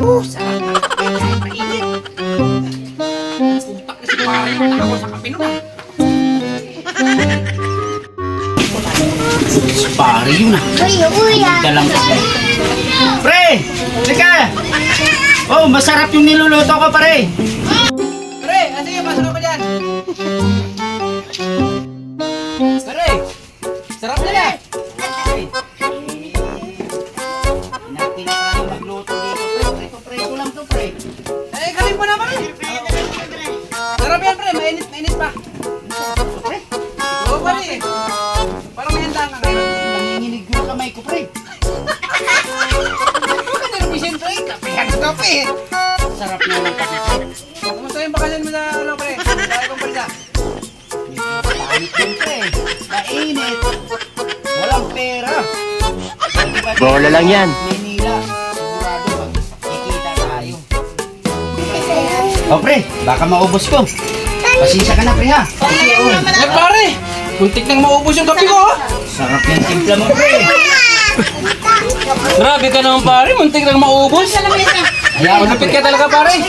Sarap na kape kahit mainit. Puntak na si pare yung tao sa kape naman. Si pare yun ah. Dalang kape. Pre! Teka! Oh, masarap yung niluluto ko, pare. Pre, ano yung masarap ko dyan? Pare! Sarap na yan! Natin tayo magluto dito, pre. Preto lang to, pre. Eh, galing mo na, pare. Sarap yan, pre. Mainit pa. Pre? Oo, pare. Parang may handa ka ngayon. Nanginginig yung kamay ko, pre. Siyempre, kape yan, kape. Sarap na lang kape. Kumusta yung bakasyon mo sa ano, pre? Sa ibang bansa? Mainit din, pre. Mainit. Walang pera. Bola lang yan. Manila. Sigurado magkikita tayo. Oh, pre. Baka maubos ko. Pasensya ka na, pre, ha? Eh, pare. Muntik nang maubos yung kape ko, ha? Sarap yung timpla mo, pre. Grabe ka naman, pare. Muntik nang maubos. Ayaw, napit ka talaga, pare.